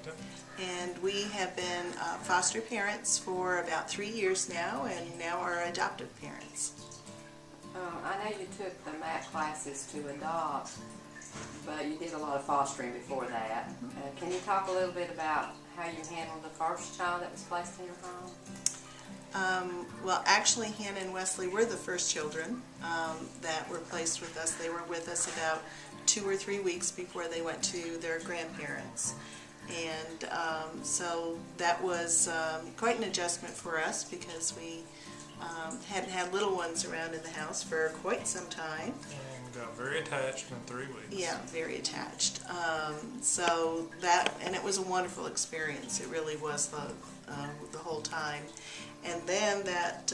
Harrington. And we have been foster parents for about 3 years now, and now are adoptive parents. I know you took the MAP classes to adopt, but you did a lot of fostering before that. Can you talk a little bit about how you handled the first child that was placed in your home? Well, actually, Hannah and Wesley were the first children that were placed with us. They were with us about 2 or 3 weeks before they went to their grandparents. And so that was quite an adjustment for us, because we hadn't had little ones around in the house for quite some time. And got very attached in 3 weeks. Yeah, very attached. So that, and it was a wonderful experience. It really was the whole time. And then that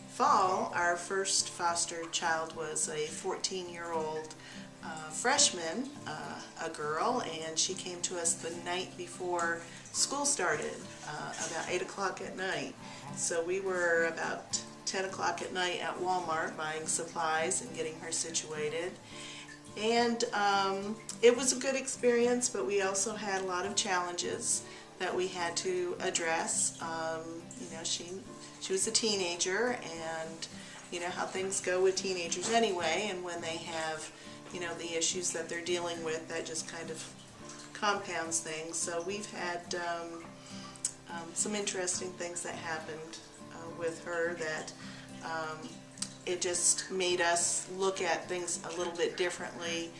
fall, our first foster child was a 14-year-old freshman, a girl, and she came to us the night before school started, about 8 o'clock at night. So we were about 10 o'clock at night at Walmart buying supplies and getting her situated. And it was a good experience, but we also had a lot of challenges that we had to address. You know, she was a teenager, and you know how things go with teenagers anyway, and when they have, you know, the issues that they're dealing with, that just kind of compounds things. So we've had some interesting things that happened with her that it just made us look at things a little bit differently,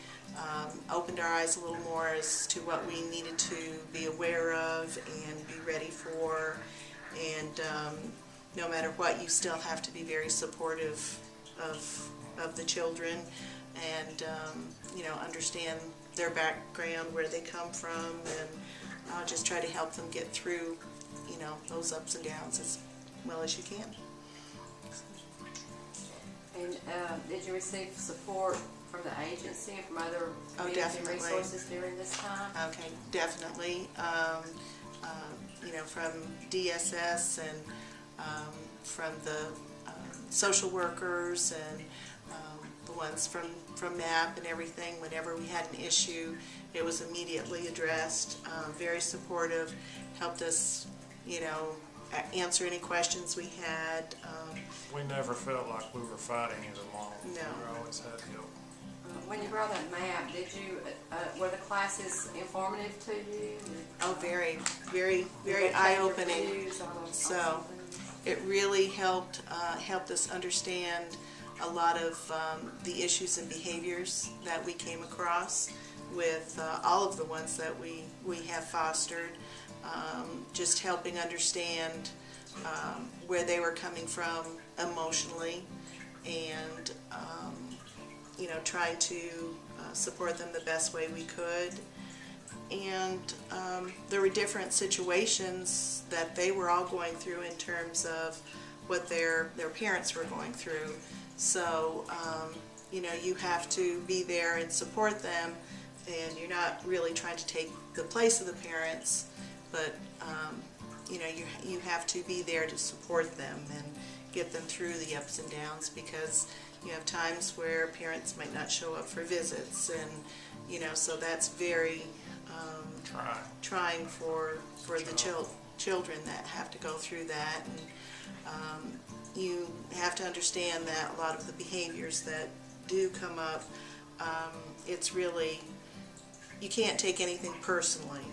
opened our eyes a little more as to what we needed to be aware of and be ready for. And no matter what, you still have to be very supportive of the children, and you know, understand their background, where they come from, and just try to help them get through, you know, those ups and downs as well as you can. And did you receive support from the agency and from other community resources during this time? Okay, definitely. You know, from DSS and from the social workers and the ones from MAP and everything. Whenever we had an issue, it was immediately addressed. Very supportive, helped us, you know, answer any questions we had. We never felt like we were fighting it alone. No. We always had help. When you brought that MAP, did you were the classes informative to you? Oh, very, very, very eye-opening. So it really helped us understand a lot of the issues and behaviors that we came across with all of the ones that we have fostered. Just helping understand where they were coming from emotionally, and you know, trying to support them the best way we could. And there were different situations that they were all going through in terms of what their parents were going through. So you know, you have to be there and support them, and you're not really trying to take the place of the parents, but you know, you have to be there to support them and get them through the ups and downs, because you have times where parents might not show up for visits, and you know, so that's very trying for the children that have to go through that. And you have to understand that a lot of the behaviors that do come up, it's really, you can't take anything personally.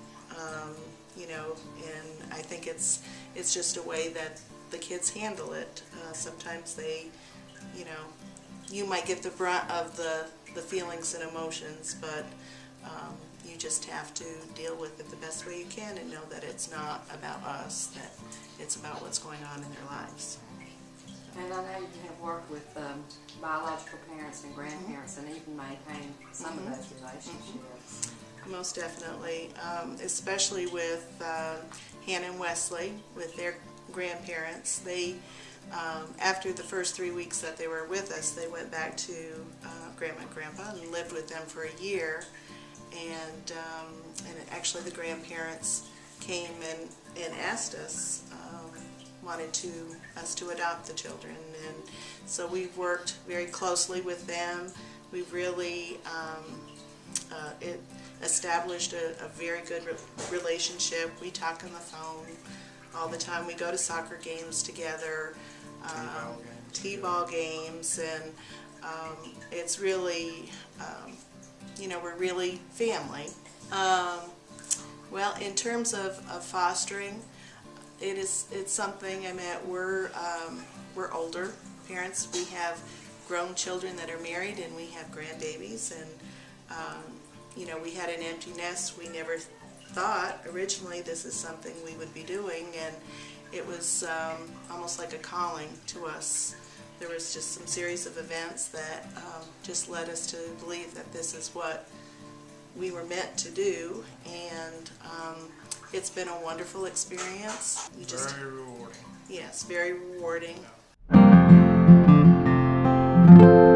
You know, and I think it's just a way that the kids handle it. Sometimes they, you know, you might get the brunt of the feelings and emotions, but you just have to deal with it the best way you can, and know that it's not about us, that it's about what's going on in their lives. And I know you have worked with biological parents and grandparents, and even maintained some of those relationships. Most definitely, especially with Hannah and Wesley, with their grandparents. They, after the first 3 weeks that they were with us, they went back to Grandma and Grandpa and lived with them for a year. And actually the grandparents came and asked us, wanted us to adopt the children. And so we've worked very closely with them. We've really, established a very good relationship. We talk on the phone all the time. We go to soccer games together, t-ball games, and it's really, we're really family. Well, in terms of fostering, it's something. I mean, we're older parents. We have grown children that are married, and we have grandbabies, and we had an empty nest. We never thought originally this is something we would be doing, and it was almost like a calling to us. There was just some series of events that just led us to believe that this is what we were meant to do, and it's been a wonderful experience. Very rewarding. Yes, very rewarding. Yeah.